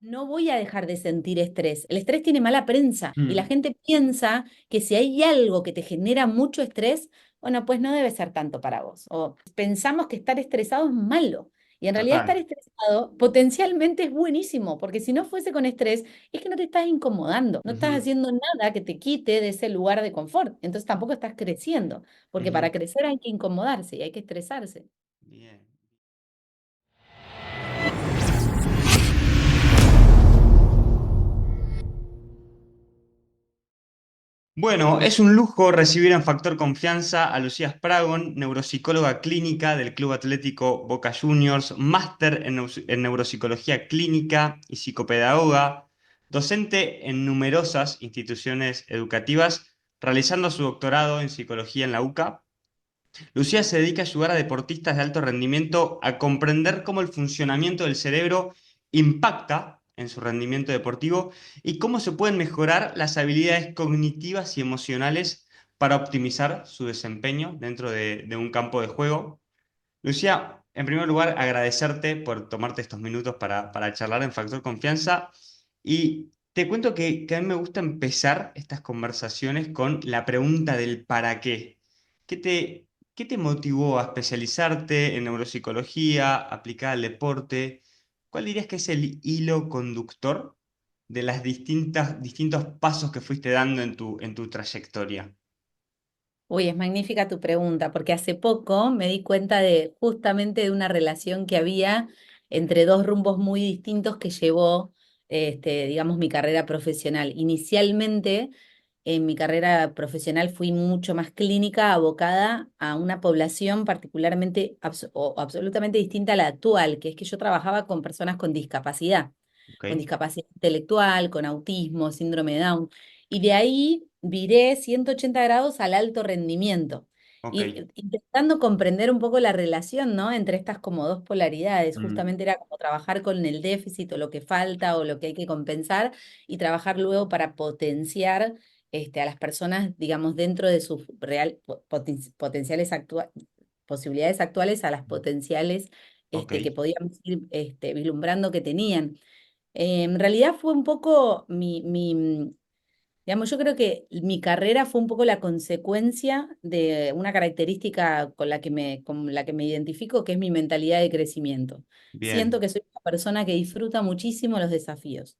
no voy a dejar de sentir estrés. El estrés tiene mala prensa y la Mm, gente piensa que si hay algo que te genera mucho estrés, bueno, pues no debe ser tanto para vos. O pensamos que estar estresado es malo. Y en realidad estar total. estresado potencialmente es buenísimo, porque si no fuese con estrés, es que no te estás incomodando, no estás Ujú, haciendo nada que te quite de ese lugar de confort. Entonces tampoco estás creciendo, porque ujú. para crecer hay que incomodarse y hay que estresarse. Bien. Bueno, es un lujo recibir en Factor Confianza a Lucía Spragon, neuropsicóloga clínica del Club Atlético Boca Juniors, máster en neuropsicología clínica y psicopedagoga, docente en numerosas instituciones educativas, realizando su doctorado en psicología en la UCA. Lucía se dedica a ayudar a deportistas de alto rendimiento a comprender cómo el funcionamiento del cerebro impacta en su rendimiento deportivo y cómo se pueden mejorar las habilidades cognitivas y emocionales para optimizar su desempeño dentro de un campo de juego. Lucía, en primer lugar, agradecerte por tomarte estos minutos para charlar en Factor Confianza y te cuento que a mí me gusta empezar estas conversaciones con la pregunta del para qué. ¿Qué te, qué te motivó a especializarte en neuropsicología, aplicada al deporte? ¿Cuál dirías que es el hilo conductor de las distintos pasos que fuiste dando en tu trayectoria? Uy, es magnífica tu pregunta, porque hace poco me di cuenta de justamente de una relación que había entre dos rumbos muy distintos que llevó, digamos, mi carrera profesional. Inicialmente, en mi carrera profesional fui mucho más clínica, abocada a una población particularmente o absolutamente distinta a la actual, que es que yo trabajaba con personas ¿Ok? con discapacidad intelectual, con autismo, síndrome de Down. Y de ahí viré 180 grados al alto rendimiento. Ok. Y intentando comprender un poco la relación, ¿no? Entre estas como dos polaridades. Mm, Justamente era como trabajar con el déficit o lo que falta o lo que hay que compensar y trabajar luego para potenciar a las personas, digamos, dentro de sus potenciales posibilidades actuales a las potenciales ok. que podíamos ir vislumbrando que tenían. En realidad fue un poco digamos, yo creo que mi carrera fue un poco la consecuencia de una característica con la que me identifico, que es mi mentalidad de crecimiento. Siento Bien. que soy una persona que disfruta muchísimo los desafíos,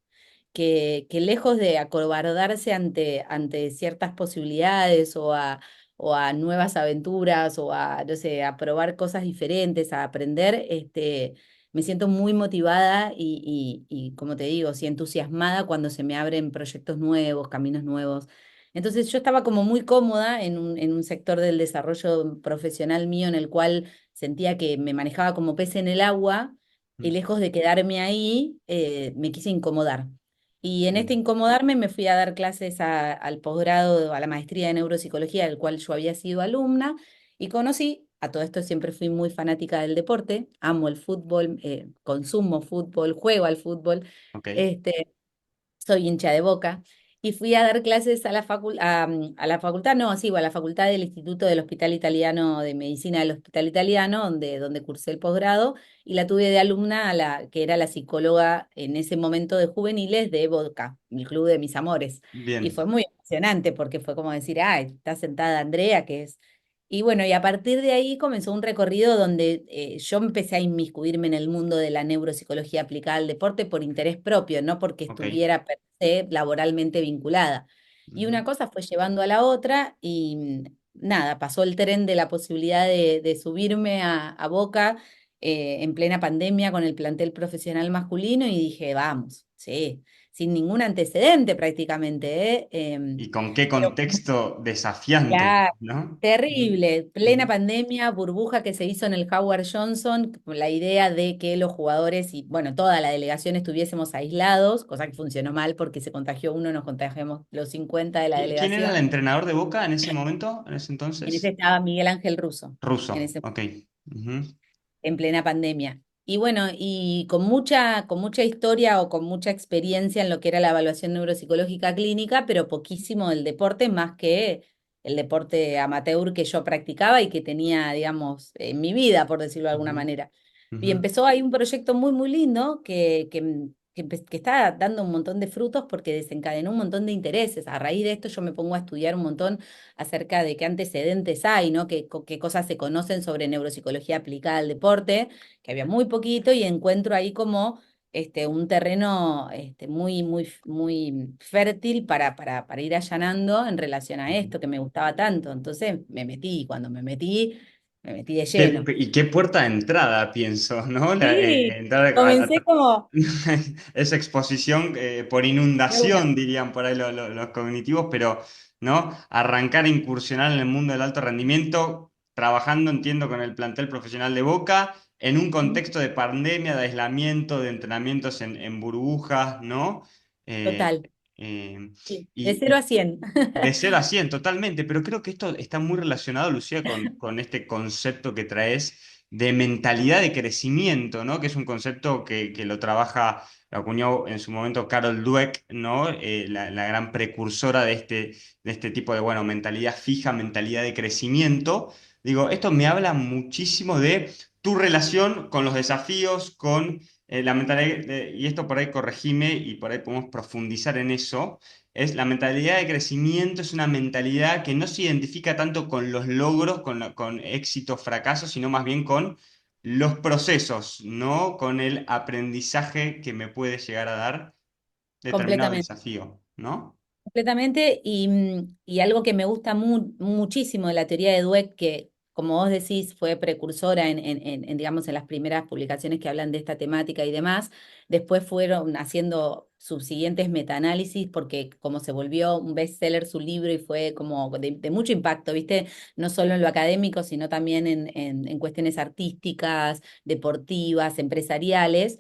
que lejos de acobardarse ante ciertas posibilidades o a nuevas aventuras o a, no sé, a probar cosas diferentes, a aprender, me siento muy motivada y, como te digo, sí, entusiasmada cuando se me abren proyectos nuevos, caminos nuevos. Entonces yo estaba como muy cómoda en un sector del desarrollo profesional mío en el cual sentía que me manejaba como pez en el agua y Mm, lejos de quedarme ahí, me quise incomodar. Y en este mm, incomodarme me fui a dar clases al posgrado, a la maestría de neuropsicología, del cual yo había sido alumna, y conocí, a todo esto siempre fui muy fanática del deporte, amo el fútbol, consumo fútbol, juego al fútbol, ok. este, soy hincha de Boca, y fui a dar clases a a la facultad, no, sí, a la facultad del Instituto del Hospital Italiano de Medicina del Hospital Italiano, donde cursé el posgrado, y la tuve de alumna que era la psicóloga en ese momento de juveniles de Boca, el club de mis amores. Y Bien. fue muy emocionante porque fue como decir, ah, está sentada Andrea, que es... Y bueno, y a partir de ahí comenzó un recorrido donde yo empecé a inmiscuirme en el mundo de la neuropsicología aplicada al deporte por interés propio, no porque Ok. estuviera per se laboralmente vinculada. Y Ujú. una cosa fue llevando a la otra y nada, pasó el tren de la posibilidad de subirme a Boca en plena pandemia con el plantel profesional masculino y dije, vamos, sí, sin ningún antecedente prácticamente, ¿eh? ¿Y con qué Pero contexto desafiante, ya, ¿no? Ujú, terrible, plena ujú. pandemia, burbuja que se hizo en el Howard Johnson, con la idea de que los jugadores y, bueno, toda la delegación estuviésemos aislados, cosa que funcionó mal porque se contagió uno, nos contagiamos los 50 de la ¿Quién era el delegación. entrenador de Boca en ese momento, en ese En ese entonces? estaba Miguel Ángel Russo, en Ruso, ese ok. Ujú, en plena pandemia. Y bueno, y con mucha historia o con mucha experiencia en lo que era la evaluación neuropsicológica clínica, pero poquísimo del deporte, más que el deporte amateur que yo practicaba y que tenía, digamos, en mi vida, por decirlo de alguna ujú, manera. Y ujú. empezó ahí un proyecto muy, muy lindo que está dando un montón de frutos porque desencadenó un montón de intereses. A raíz de esto yo me pongo a estudiar un montón acerca de qué antecedentes hay, ¿no? Qué cosas se conocen sobre neuropsicología aplicada al deporte, que había muy poquito, y encuentro ahí como un terreno muy fértil para ir allanando en relación a Ujú. esto que me gustaba tanto. Entonces me metí, y cuando me metí de lleno. Y qué puerta de entrada, pienso, ¿no? Sí, Entrar comencé como esa exposición por de una. inundación, dirían por ahí los cognitivos, pero ¿no? Arrancar a incursionar en el mundo del alto rendimiento, trabajando, entiendo, con el plantel profesional de Boca, en un contexto de pandemia, de aislamiento, de entrenamientos en burbujas, ¿no? Eh, Total. eh, Sí, de y, cero a y 100. de 0 a 100 totalmente, pero creo que esto está muy relacionado, Lucía, con este concepto que traes de mentalidad de crecimiento, ¿no? Que es un concepto que lo trabaja, lo acuñó en su momento Carol Dweck, ¿no? La gran precursora de este tipo de, bueno, mentalidad fija, mentalidad de crecimiento. Digo, esto me habla muchísimo de tu relación con los desafíos, con la mentalidad, y esto por ahí corregime y por ahí podemos profundizar en eso. Es la mentalidad de crecimiento, es una mentalidad que no se identifica tanto con los logros, con éxitos, fracasos, sino más bien con los procesos, no con el aprendizaje que me puede llegar a dar determinado Completamente. desafío, ¿no? Completamente, y algo que me gusta muchísimo de la teoría de Dweck, que como vos decís fue precursora digamos, en las primeras publicaciones que hablan de esta temática y demás, después fueron haciendo subsiguientes metaanálisis porque como se volvió un bestseller su libro y fue como de mucho impacto, ¿viste? No solo en lo académico, sino también en cuestiones artísticas, deportivas, empresariales,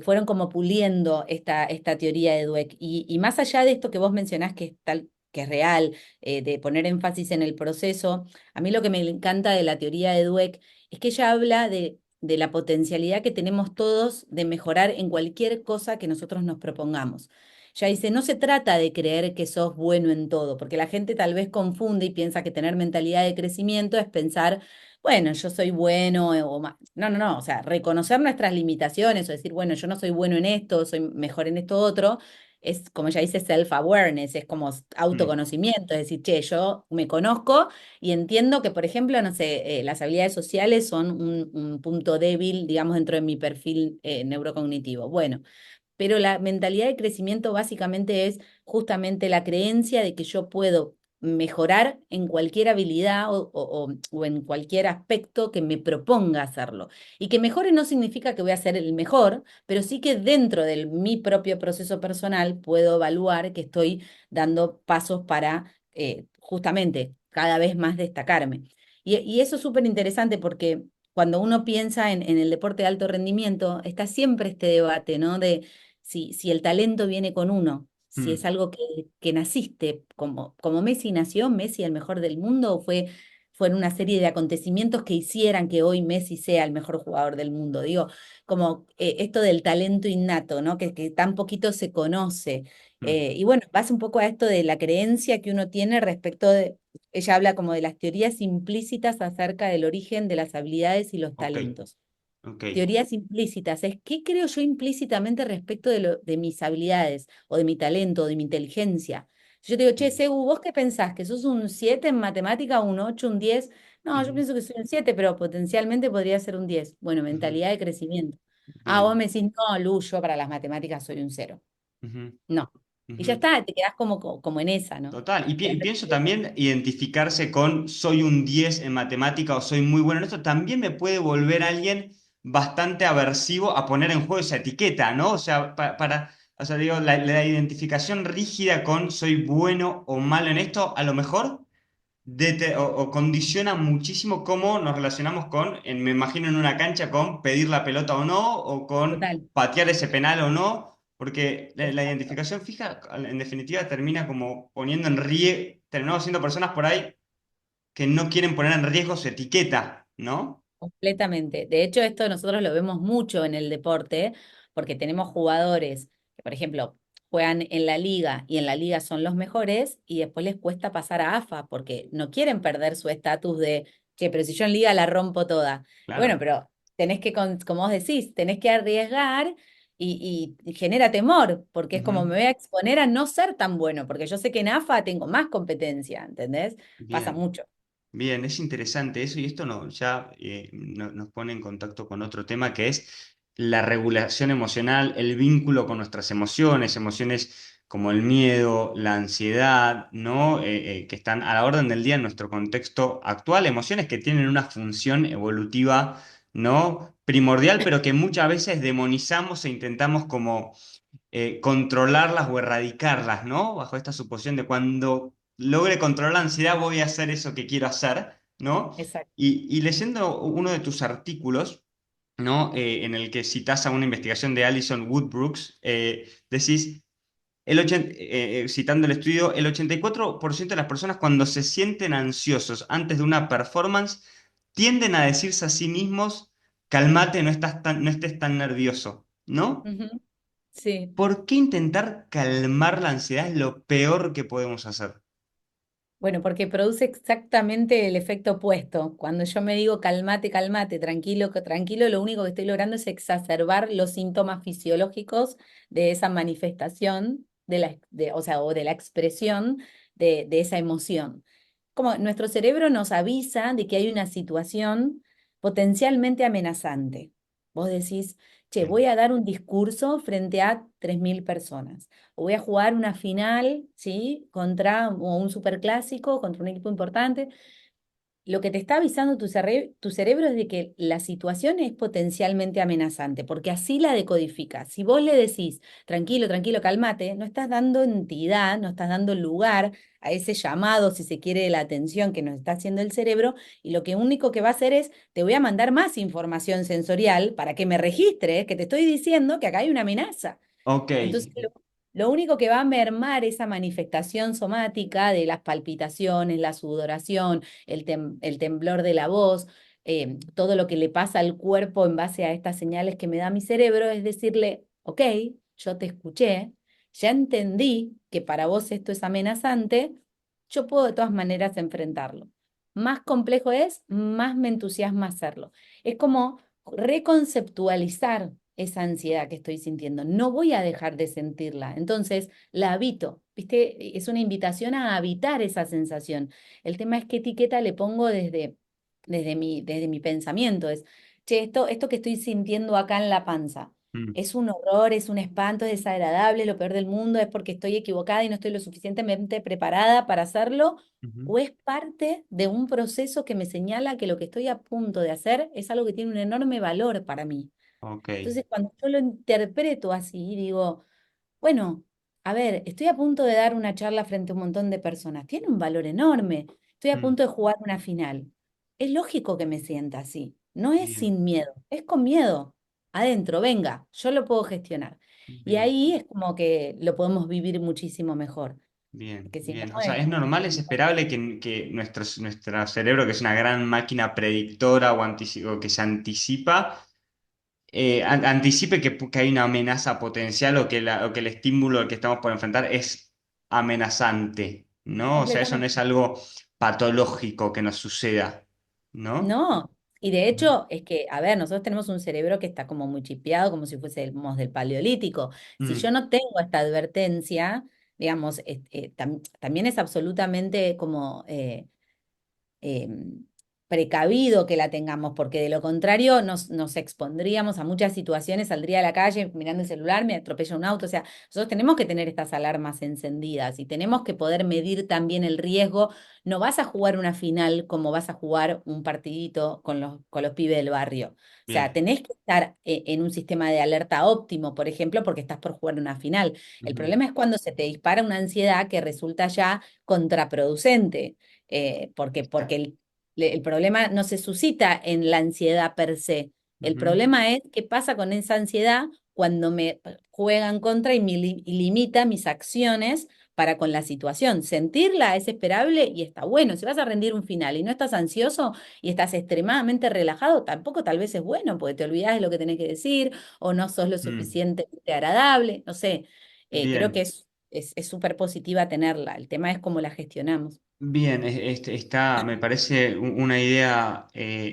fueron como puliendo esta teoría de Dweck. Y más allá de esto que vos mencionás, que es tal, que es real, de poner énfasis en el proceso, a mí lo que me encanta de la teoría de Dweck es que ella habla de la potencialidad que tenemos todos de mejorar en cualquier cosa que nosotros nos propongamos. Ya dice, no se trata de creer que sos bueno en todo, porque la gente tal vez confunde y piensa que tener mentalidad de crecimiento es pensar, bueno, yo soy bueno no, no, no, o sea, reconocer nuestras limitaciones o decir, bueno, yo no soy bueno en esto, soy mejor en esto otro, es como ella dice, self-awareness, es como Mm, autoconocimiento, es decir, che, yo me conozco y entiendo que, por ejemplo, no sé, las habilidades sociales son un punto débil, digamos, dentro de mi perfil neurocognitivo. Bueno, pero la mentalidad de crecimiento básicamente es justamente la creencia de que yo puedo mejorar en cualquier habilidad o en cualquier aspecto que me proponga hacerlo. Y que mejore no significa que voy a ser el mejor, pero sí que dentro de mi propio proceso personal puedo evaluar que estoy dando pasos para justamente cada vez más destacarme. Y eso es súper interesante porque cuando uno piensa en el deporte de alto rendimiento, está siempre este debate, ¿no? De si el talento viene con uno, si es mm, algo que naciste, como Messi nació, Messi el mejor del mundo, o fueron una serie de acontecimientos que hicieran que hoy Messi sea el mejor jugador del mundo. Digo, como esto del talento innato, ¿no? Que tan poquito se conoce. mm. Y bueno, pasa un poco a esto de la creencia que uno tiene respecto de, ella habla como de las teorías implícitas acerca del origen de las habilidades y los Ok, talentos. ok. Teorías implícitas es qué creo yo implícitamente respecto de mis habilidades o de mi talento o de mi inteligencia. Si yo te digo, che, Mm, Segu, ¿vos qué pensás? ¿Que sos un 7 en matemática, un 8 un 10? No, yo ujú, pienso que soy un 7 pero potencialmente podría ser un 10. Bueno, ujú. mentalidad de crecimiento. Ah, vos Bien. me decís, no, Lu, yo para las matemáticas soy un 0. Ujú, No. Y ya ujú. está, te quedás como en esa, ¿no? Total, En y pienso también identificarse con soy un 10 en matemática o soy muy bueno en esto, también me puede volver alguien bastante aversivo a poner en juego esa etiqueta, ¿no? O sea, o sea, digo, la identificación rígida con soy bueno o malo en esto, a lo mejor o condiciona muchísimo cómo nos relacionamos me imagino en una cancha, con pedir la pelota o no, o con Total. patear ese penal o no, porque la Exacto. identificación fija, en definitiva, termina como poniendo en riesgo, terminamos siendo personas por ahí que no quieren poner en riesgo su etiqueta, ¿no? Completamente. De hecho, esto nosotros lo vemos mucho en el deporte, porque tenemos jugadores que, por ejemplo, juegan en la liga y en la liga son los mejores y después les cuesta pasar a AFA porque no quieren perder su estatus de, che, pero si yo en liga la rompo toda. Y bueno, Claro. pero tenés que, como vos decís, tenés que arriesgar y genera temor, porque es como me Ujú. voy a exponer a no ser tan bueno, porque yo sé que en AFA tengo más competencia, ¿entendés? Pasa Bien. mucho. Bien, es interesante eso y esto ya nos pone en contacto con otro tema que es la regulación emocional, el vínculo con nuestras emociones, emociones como el miedo, la ansiedad, ¿no? Que están a la orden del día en nuestro contexto actual, emociones que tienen una función evolutiva, ¿no? Primordial, pero que muchas veces demonizamos e intentamos como controlarlas o erradicarlas, ¿no? Bajo esta suposición de cuando logre controlar la ansiedad voy a hacer eso que quiero hacer, ¿no? Exacto. Y leyendo uno de tus artículos, ¿no? En el que citas a una investigación de Alison Woodbrooks, decís, citando el estudio, el 84% de las personas cuando se sienten ansiosos antes de una performance tienden a decirse a sí mismos, cálmate, no estés tan nervioso, ¿no? Ujú. Sí. ¿Por qué intentar calmar la ansiedad es lo peor que podemos hacer? Bueno, porque produce exactamente el efecto opuesto. Cuando yo me digo calmate, calmate, tranquilo, tranquilo, lo único que estoy logrando es exacerbar los síntomas fisiológicos de esa manifestación, o sea, o de la expresión de esa emoción. Como nuestro cerebro nos avisa de que hay una situación potencialmente amenazante. Vos decís, che, Bien. voy a dar un discurso frente a 3.000 personas o voy a jugar una final, ¿sí? O un superclásico, contra un equipo importante. Lo que te está avisando tu cerebro es de que la situación es potencialmente amenazante, porque así la decodifica. Si vos le decís, tranquilo, tranquilo, cálmate, no estás dando entidad, no estás dando lugar a ese llamado, si se quiere, de la atención que nos está haciendo el cerebro, y lo que único que va a hacer es, te voy a mandar más información sensorial para que me registres que te estoy diciendo que acá hay una amenaza. Ok, Entonces, lo único que va a mermar esa manifestación somática de las palpitaciones, la sudoración, el temblor de la voz, todo lo que le pasa al cuerpo en base a estas señales que me da mi cerebro, es decirle, ok, yo te escuché, ya entendí que para vos esto es amenazante, yo puedo de todas maneras enfrentarlo. Más complejo es, más me entusiasma hacerlo. Es como reconceptualizar esa ansiedad que estoy sintiendo. No voy a dejar de sentirla. Entonces, la habito. ¿Viste? Es una invitación a habitar esa sensación. El tema es qué etiqueta le pongo desde mi pensamiento. Es, che, esto que estoy sintiendo acá en la panza. mm, Es un horror, es un espanto, es desagradable, es lo peor del mundo, es porque estoy equivocada y no estoy lo suficientemente preparada para hacerlo, ujú, o es parte de un proceso que me señala que lo que estoy a punto de hacer es algo que tiene un enorme valor para mí. ok, Entonces, cuando yo lo interpreto así, digo, bueno, a ver, estoy a punto de dar una charla frente a un montón de personas. Tiene un valor enorme. Estoy a mm, punto de jugar una final. Es lógico que me sienta así. No es bien, sin miedo, es con miedo. Adentro, venga, yo lo puedo gestionar. Y bien, ahí es como que lo podemos vivir muchísimo mejor. bien, Porque si no, bien. O sea, es es normal, es esperable que nuestro cerebro, que es una gran máquina predictora o que se anticipa, anticipe que hay una amenaza potencial o que el estímulo al que estamos por enfrentar es amenazante, ¿no? O sea, eso no es completamente. algo patológico que nos suceda, ¿no? No, y de Ujú. hecho es que, a ver, nosotros tenemos un cerebro que está como muy chipeado, como si fuésemos del paleolítico. Si yo Mm, no tengo esta advertencia, digamos, también es absolutamente como eh, precavido que la tengamos, porque de lo contrario nos expondríamos a muchas situaciones, saldría a la calle mirando el celular, me atropella un auto, o sea, nosotros tenemos que tener estas alarmas encendidas y tenemos que poder medir también el riesgo. No vas a jugar una final como vas a jugar un partidito con los pibes del barrio. O sea, bien. tenés que estar en un sistema de alerta óptimo, por ejemplo, porque estás por jugar una final. El Ujú, problema es cuando se te dispara una ansiedad que resulta ya contraproducente, porque el problema no se suscita en la ansiedad per se. El ujú, problema es qué pasa con esa ansiedad cuando me juega en contra y limita mis acciones para con la situación. Sentirla es esperable y está bueno. Si vas a rendir un final y no estás ansioso y estás extremadamente relajado, tampoco tal vez es bueno, porque te olvidas de lo que tenés que decir o no sos lo mm, suficientemente agradable. No sé, creo que bien. es súper positiva tenerla. El tema es cómo la gestionamos. Bien, me parece una idea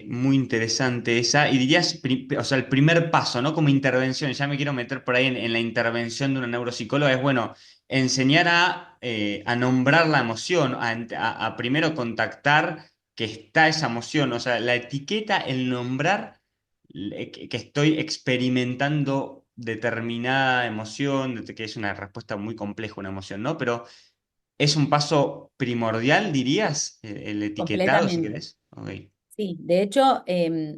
muy interesante esa. Y dirías, o sea, el primer paso, ¿no? Como intervención, ya me quiero meter por ahí en la intervención de una neuropsicóloga, es bueno, enseñar a nombrar la emoción, a primero contactar que está esa emoción, o sea, la etiqueta, el nombrar que estoy experimentando determinada emoción, que es una respuesta muy compleja, una emoción, ¿no? Pero ¿es un paso primordial, dirías? El etiquetado, si Completamente. querés. Ok, Sí, de hecho,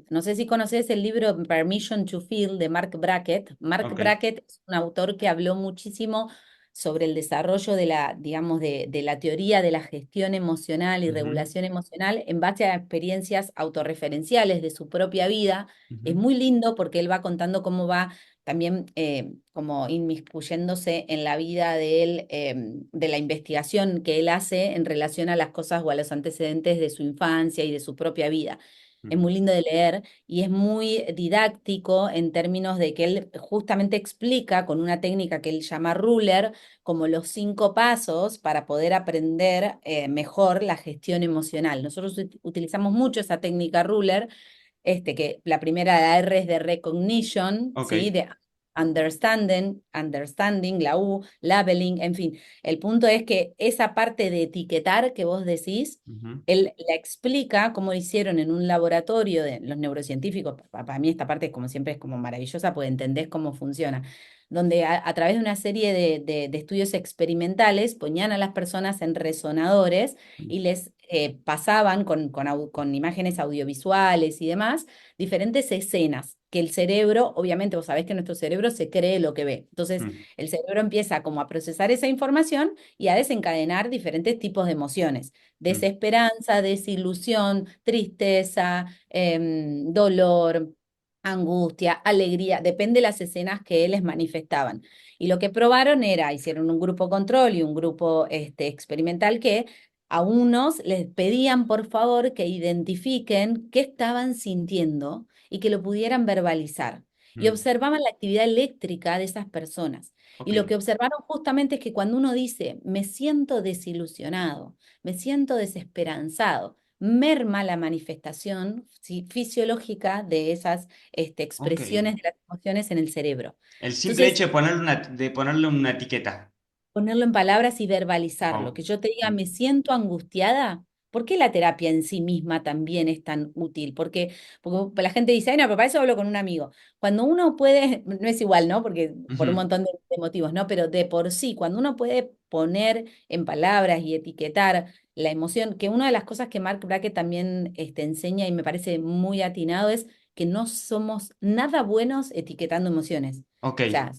no sé si conoces el libro Permission to Feel de Mark Brackett. Mark ok. Brackett es un autor que habló muchísimo sobre el desarrollo de la, digamos, de la teoría de la gestión emocional y Ujú, regulación emocional en base a experiencias autorreferenciales de su propia vida. Es ujú, muy lindo porque él va contando cómo va también como inmiscuyéndose en la vida de él, de la investigación que él hace en relación a las cosas o a los antecedentes de su infancia y de su propia vida. Es ujú, muy lindo de leer y es muy didáctico en términos de que él justamente explica con una técnica que él llama ruler, como los 5 pasos para poder aprender mejor la gestión emocional. Nosotros utilizamos mucho esa técnica ruler, que la primera, la R es de recognition, ok. ¿sí? De understanding, la U, labeling, en fin. El punto es que esa parte de etiquetar que vos decís, Ujú, él la explica cómo lo hicieron en un laboratorio de los neurocientíficos. Para mí esta parte, como siempre, es como maravillosa, porque entendés cómo funciona, donde a través de una serie de estudios experimentales ponían a las personas en resonadores y les pasaban con imágenes audiovisuales y demás diferentes escenas que el cerebro, obviamente vos sabés que nuestro cerebro se cree lo que ve. Entonces, mm, el cerebro empieza como a procesar esa información y a desencadenar diferentes tipos de emociones: mm, desesperanza, desilusión, tristeza, dolor, angustia, alegría, depende de las escenas que les manifestaban. Y lo que probaron era, hicieron un grupo control y un grupo experimental, que a unos les pedían por favor que identifiquen qué estaban sintiendo y que lo pudieran verbalizar. Y mm, observaban la actividad eléctrica de esas personas. ok, Y lo que observaron justamente es que cuando uno dice, me siento desilusionado, me siento desesperanzado, merma la manifestación fisiológica de esas ok. expresiones de las emociones en el cerebro. El simple Entonces, hecho de ponerle una etiqueta. ponerlo en palabras y verbalizarlo, Wow. que yo te diga, Mm, me siento angustiada. ¿Por qué la terapia en sí misma también es tan útil? Porque la gente dice, ay, no, pero para eso hablo con un amigo. Cuando uno puede, no es igual, ¿no? Porque por un ujú, montón de motivos, ¿no? Pero de por sí, cuando uno puede poner en palabras y etiquetar la emoción, que una de las cosas que Mark Brackett también enseña y me parece muy atinado es que no somos nada buenos etiquetando emociones. ok, O sea,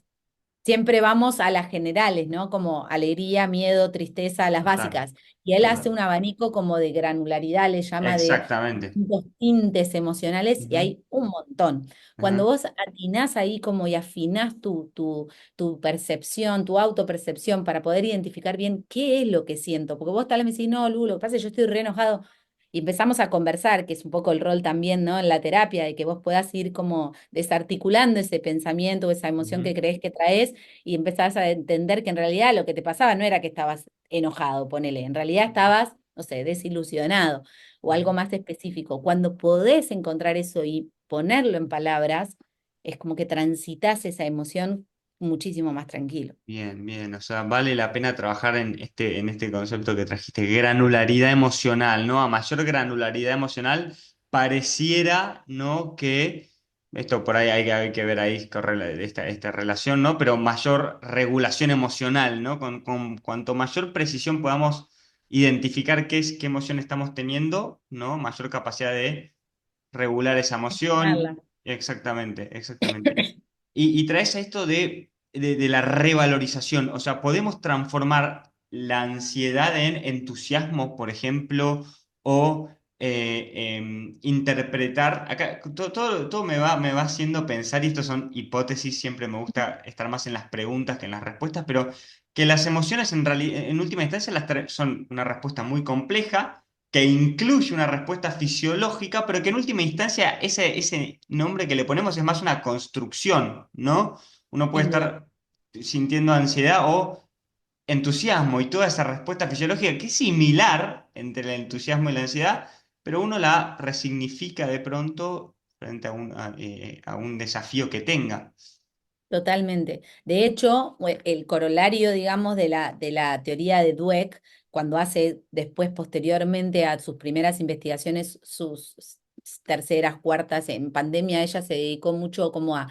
siempre vamos a las generales, ¿no? Como alegría, miedo, tristeza, las total, básicas. Y él hace total. un abanico como de granularidad, le llama de Exactamente. distintos tintes emocionales, y Ujú, hay un montón. Cuando ajá, vos atinás ahí como y afinás tu percepción, tu autopercepción para poder identificar bien qué es lo que siento, porque vos tal vez me decís, no, Lu, lo que pasa es que yo estoy re enojado. Y empezamos a conversar, que es un poco el rol también, ¿no? En la terapia, de que vos puedas ir como desarticulando ese pensamiento o esa emoción ujú, que crees que traes, y empezás a entender que en realidad lo que te pasaba no era que estabas enojado, ponele, en realidad estabas, no sé, desilusionado o ujú. algo más específico. Cuando podés encontrar eso y ponerlo en palabras, es como que transitas esa emoción muchísimo más tranquilo. Bien, bien, o sea, vale la pena trabajar en este concepto que trajiste, granularidad emocional, ¿no? A mayor granularidad emocional, pareciera, ¿no? Que esto por ahí hay que ver ahí esta relación, ¿no? Pero mayor regulación emocional, ¿no? Con cuanto mayor precisión podamos identificar qué emoción estamos teniendo, ¿no? Mayor capacidad de regular esa emoción. Gestionarla. Exactamente, exactamente. Y traes a esto de la revalorización, o sea, podemos transformar la ansiedad en entusiasmo, por ejemplo, o interpretar, acá todo me va haciendo pensar, y esto son hipótesis, siempre me gusta estar más en las preguntas que en las respuestas, pero que las emociones en última instancia son una respuesta muy compleja que incluye una respuesta fisiológica, pero que en última instancia ese nombre que le ponemos es más una construcción, ¿no? Uno puede Sin duda. estar sintiendo ansiedad o entusiasmo y toda esa respuesta fisiológica que es similar entre el entusiasmo y la ansiedad, pero uno la resignifica de pronto frente a un desafío que tenga. Totalmente. De hecho, el corolario, digamos, de la teoría de Dweck, cuando hace después, posteriormente a sus primeras investigaciones, sus terceras, cuartas, en pandemia, ella se dedicó mucho como a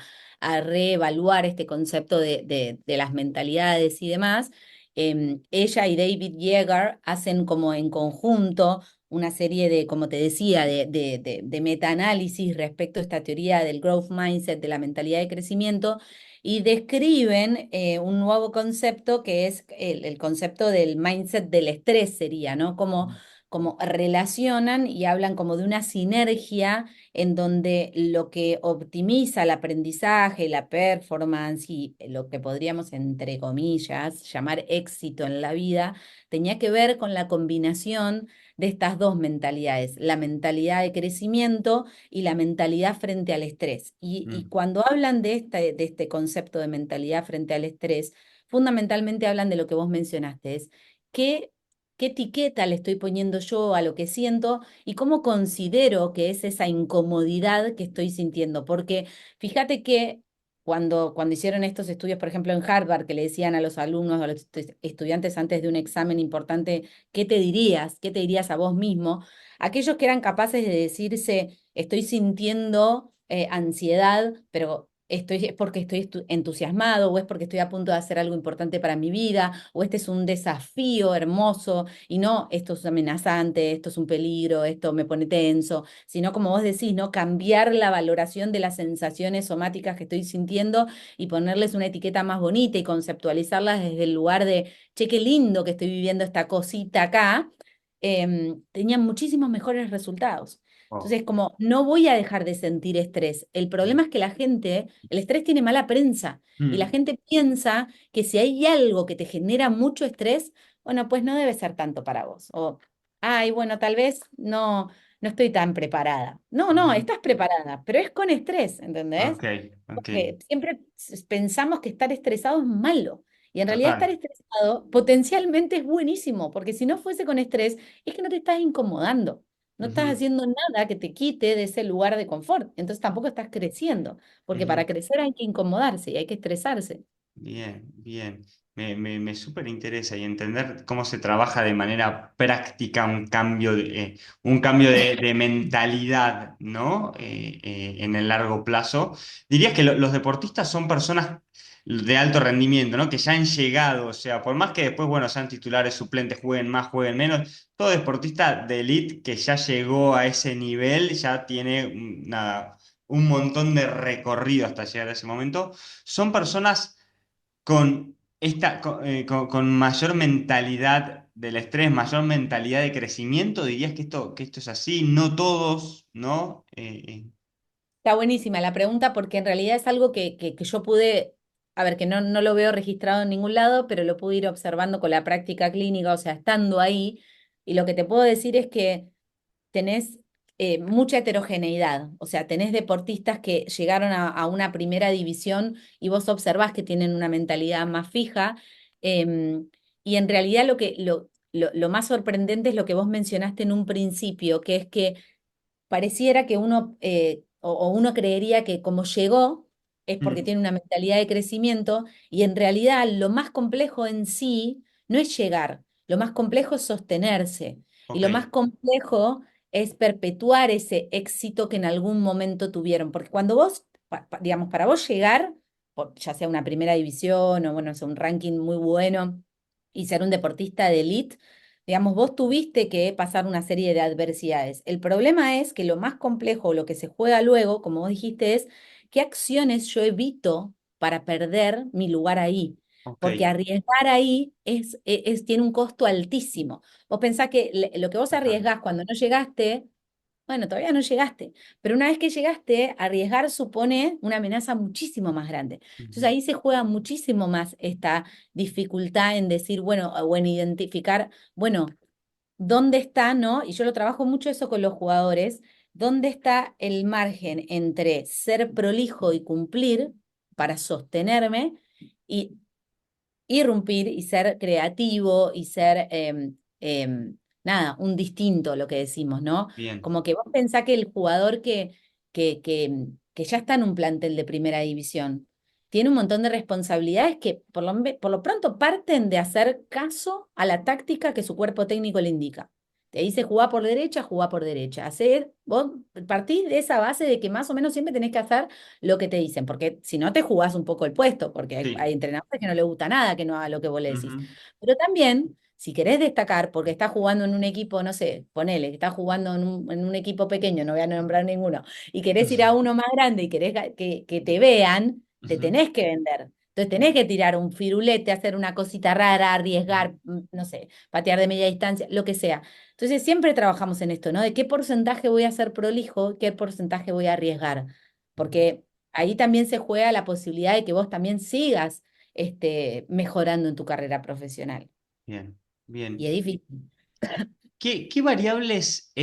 reevaluar este concepto de las mentalidades y demás. Ella y David Yeager hacen como en conjunto una serie de, como te decía, de metaanálisis respecto a esta teoría del growth mindset, de la mentalidad de crecimiento, y describen un nuevo concepto que es el concepto del mindset del estrés, sería, ¿no? Como relacionan y hablan como de una sinergia en donde lo que optimiza el aprendizaje, la performance y lo que podríamos, entre comillas, llamar éxito en la vida, tenía que ver con la combinación de estas dos mentalidades, la mentalidad de crecimiento y la mentalidad frente al estrés. Y Mm. cuando hablan de este concepto de mentalidad frente al estrés, fundamentalmente hablan de lo que vos mencionaste, es qué, qué etiqueta le estoy poniendo yo a lo que siento y cómo considero que es esa incomodidad que estoy sintiendo. Porque fíjate que cuando hicieron estos estudios, por ejemplo, en Harvard, que le decían a los alumnos, a los estudiantes antes de un examen importante, ¿qué te dirías? ¿Qué te dirías a vos mismo? Aquellos que eran capaces de decirse, estoy sintiendo ansiedad, pero es porque estoy entusiasmado, o es porque estoy a punto de hacer algo importante para mi vida, o este es un desafío hermoso, y no, esto es amenazante, esto es un peligro, esto me pone tenso, sino como vos decís, ¿no? Cambiar la valoración de las sensaciones somáticas que estoy sintiendo y ponerles una etiqueta más bonita y conceptualizarlas desde el lugar de, che, qué lindo que estoy viviendo esta cosita acá, tenían muchísimos mejores resultados. Oh. Entonces, como no voy a dejar de sentir estrés. El problema es que la gente, el estrés tiene mala prensa y la Mm. gente piensa que si hay algo que te genera mucho estrés, bueno, pues no debe ser tanto para vos. O, ay, bueno, tal vez no estoy tan preparada. No, no, Ujú. estás preparada, pero es con estrés, ¿entendés? Ok, ok, Porque siempre pensamos que estar estresado es malo. Y en realidad estar total. estresado potencialmente es buenísimo, porque si no fuese con estrés, es que no te estás incomodando, no estás Ujú, haciendo nada que te quite de ese lugar de confort. Entonces tampoco estás creciendo, porque para ujú. crecer hay que incomodarse y hay que estresarse. Bien, bien. Me súper interesa y entender cómo se trabaja de manera práctica un cambio de mentalidad, ¿no? En el largo plazo. Dirías que los deportistas son personas de alto rendimiento, ¿no? Que ya han llegado, o sea, por más que después, bueno, sean titulares, suplentes, jueguen más, jueguen menos, todo deportista de élite que ya llegó a ese nivel ya tiene, nada, un montón de recorrido hasta llegar a ese momento. Son personas con mayor mentalidad del estrés, mayor mentalidad de crecimiento, dirías que esto es así, no todos, ¿no? Está buenísima la pregunta porque en realidad es algo que yo pude, a ver, que no lo veo registrado en ningún lado, pero lo pude ir observando con la práctica clínica, o sea, estando ahí. Y lo que te puedo decir es que tenés mucha heterogeneidad, o sea, tenés deportistas que llegaron a una primera división y vos observás que tienen una mentalidad más fija, y en realidad lo más sorprendente es lo que vos mencionaste en un principio, que es que pareciera que uno, o uno creería que como llegó es porque Mm, tiene una mentalidad de crecimiento y en realidad lo más complejo en sí no es llegar, lo más complejo es sostenerse y ok, lo más complejo es perpetuar ese éxito que en algún momento tuvieron, porque cuando vos, digamos, para vos llegar, ya sea una primera división o bueno, sea un ranking muy bueno y ser un deportista de elite, digamos, vos tuviste que pasar una serie de adversidades. El problema es que lo más complejo, lo que se juega luego, como vos dijiste, es qué acciones yo evito para perder mi lugar ahí. ok. Porque arriesgar ahí tiene un costo altísimo. Vos pensás que lo que vos Total. arriesgás cuando no llegaste, bueno, todavía no llegaste, pero una vez que llegaste, arriesgar supone una amenaza muchísimo más grande. Entonces Ujú, ahí se juega muchísimo más esta dificultad en decir, bueno, o en identificar, bueno, ¿dónde está, no? Y yo lo trabajo mucho eso con los jugadores, ¿dónde está el margen entre ser prolijo y cumplir para sostenerme y irrumpir y ser creativo y ser, nada, un distinto, lo que decimos, ¿no? Bien, Como que vos pensás que el jugador que ya está en un plantel de primera división tiene un montón de responsabilidades que por lo pronto parten de hacer caso a la táctica que su cuerpo técnico le indica. Te dice jugá por derecha, jugá por derecha. Vos partís de esa base de que más o menos siempre tenés que hacer lo que te dicen, porque si no te jugás un poco el puesto, porque hay sí. entrenadores que no le gusta nada que no haga lo que vos le decís. Ujú. Pero también, si querés destacar, porque estás jugando en un equipo, no sé, ponele, que estás jugando en un equipo pequeño, no voy a nombrar ninguno, y querés ir a uno más grande y querés que te vean, te Ujú, tenés que vender. Entonces tenés que tirar un firulete, hacer una cosita rara, ujú, arriesgar, no sé, patear de media distancia, lo que sea. Entonces siempre trabajamos en esto, ¿no? De qué porcentaje voy a ser prolijo, qué porcentaje voy a arriesgar. ujú. Porque ahí también se juega la posibilidad de que vos también sigas mejorando en tu carrera profesional. Bien, bien. Y es difícil. ¿Qué variables,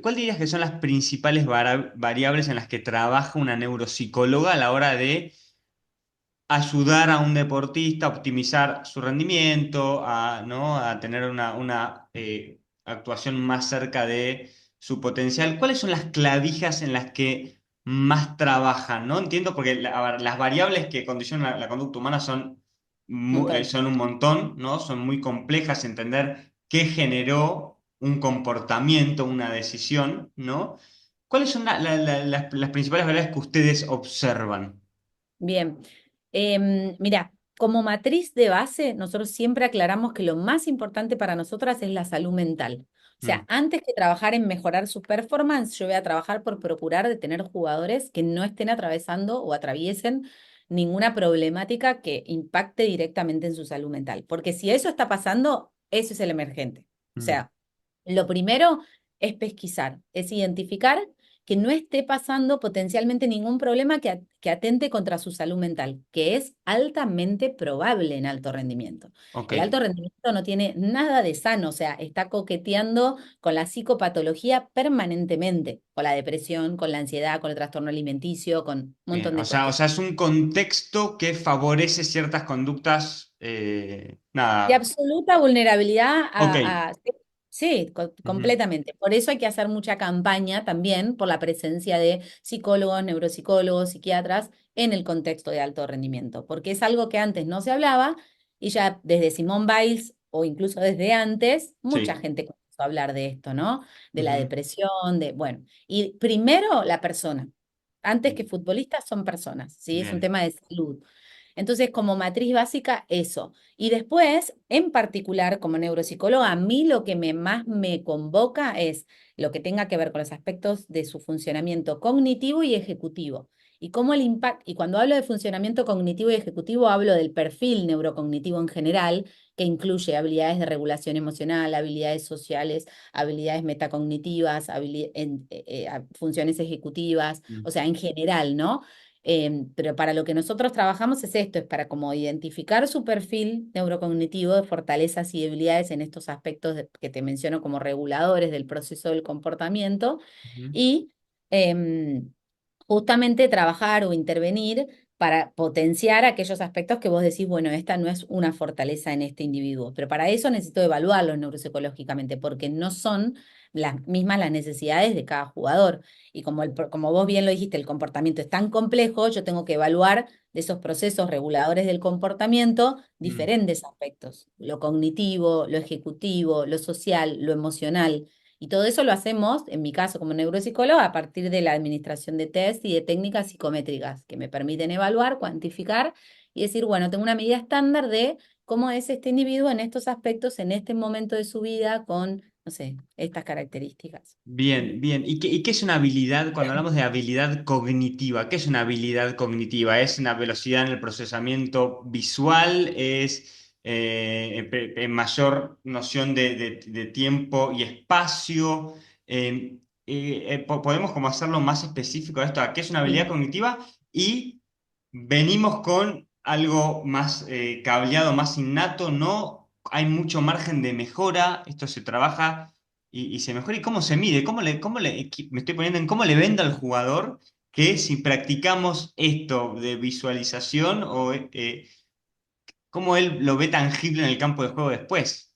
cuál dirías que son las principales variables en las que trabaja una neuropsicóloga a la hora de ayudar a un deportista a optimizar su rendimiento, ¿no? A tener una actuación más cerca de su potencial? ¿Cuáles son las clavijas en las que más trabajan? ¿No? Entiendo porque a ver, las variables que condicionan la conducta humana Montón. son un montón, ¿no? Son muy complejas. Entender qué generó un comportamiento, una decisión, ¿no? ¿Cuáles son las principales variables que ustedes observan? Bien. Mira, como matriz de base, nosotros siempre aclaramos que lo más importante para nosotras es la salud mental. O sea, Mm, antes que trabajar en mejorar su performance, yo voy a trabajar por procurar de tener jugadores que no estén atravesando o atraviesen ninguna problemática que impacte directamente en su salud mental. Porque si eso está pasando, eso es el emergente. O mm. sea, lo primero es pesquisar, es identificar que no esté pasando potencialmente ningún problema que atente contra su salud mental, que es altamente probable en alto rendimiento. Ok. El alto rendimiento no tiene nada de sano, o sea, está coqueteando con la psicopatología permanentemente, con la depresión, con la ansiedad, con el trastorno alimenticio, con un Bien, montón de o cuestiones. sea, es un contexto que favorece ciertas conductas, De nada, absoluta vulnerabilidad ok. sí, sí, Ujú, completamente. Por eso hay que hacer mucha campaña también por la presencia de psicólogos, neuropsicólogos, psiquiatras en el contexto de alto rendimiento, porque es algo que antes no se hablaba y ya desde Simone Biles o incluso desde antes, mucha sí. gente comenzó a hablar de esto, ¿no? De la Ujú, depresión, bueno, y primero la persona. Antes que futbolistas son personas, ¿sí? Es un bien. tema de salud. Entonces, como matriz básica, eso. Y después, en particular, como neuropsicóloga, a mí lo que más me convoca es lo que tenga que ver con los aspectos de su funcionamiento cognitivo y ejecutivo. Y cómo el impacto, y cuando hablo de funcionamiento cognitivo y ejecutivo, hablo del perfil neurocognitivo en general, que incluye habilidades de regulación emocional, habilidades sociales, habilidades metacognitivas, funciones ejecutivas, Mm, o sea, en general, ¿no? Pero para lo que nosotros trabajamos es esto, es para como identificar su perfil neurocognitivo de fortalezas y debilidades en estos aspectos que te menciono como reguladores del proceso del comportamiento ujú. y em, justamente trabajar o intervenir para potenciar aquellos aspectos que vos decís, bueno, esta no es una fortaleza en este individuo, pero para eso necesito evaluarlos neuropsicológicamente, porque no son las mismas las necesidades de cada jugador. Y como vos bien lo dijiste, el comportamiento es tan complejo, yo tengo que evaluar de esos procesos reguladores del comportamiento Mm, diferentes aspectos, lo cognitivo, lo ejecutivo, lo social, lo emocional. Y todo eso lo hacemos, en mi caso como neuropsicóloga, a partir de la administración de test y de técnicas psicométricas que me permiten evaluar, cuantificar y decir, bueno, tengo una medida estándar de cómo es este individuo en estos aspectos, en este momento de su vida, con, no sé, estas características. bien, bien. ¿Y qué es una habilidad, cuando hablamos de habilidad cognitiva, qué es una habilidad cognitiva? ¿Es una velocidad en el procesamiento visual? ¿Es mayor noción de tiempo y espacio? ¿Podemos como hacerlo más específico a esto? ¿A qué es una habilidad Sí. cognitiva? Y venimos con algo más cableado, más innato, ¿no? Hay mucho margen de mejora, esto se trabaja y se mejora. ¿Y cómo se mide? Me estoy poniendo en cómo le vendo al jugador que si practicamos esto de visualización cómo él lo ve tangible en el campo de juego después.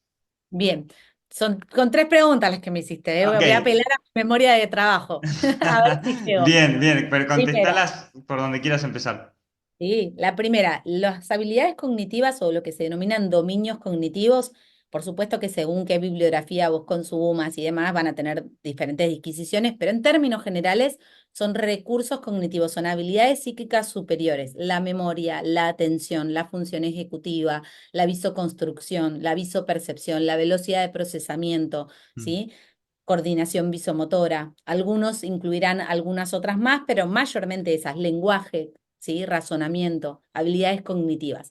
Bien, son con tres preguntas las que me hiciste, ¿eh? Ok. Voy a apelar a mi memoria de trabajo, a ver si llego. Bien, bien, pero Primero, contestalas por donde quieras empezar. sí, la primera, las habilidades cognitivas o lo que se denominan dominios cognitivos, por supuesto que según qué bibliografía vos consumas y demás van a tener diferentes disquisiciones, pero en términos generales son recursos cognitivos, son habilidades psíquicas superiores, la memoria, la atención, la función ejecutiva, la visoconstrucción, la visopercepción, la velocidad de procesamiento, Mm, ¿sí? Coordinación visomotora. Algunos incluirán algunas otras más, pero mayormente esas, lenguaje, ¿sí? Razonamiento, habilidades cognitivas.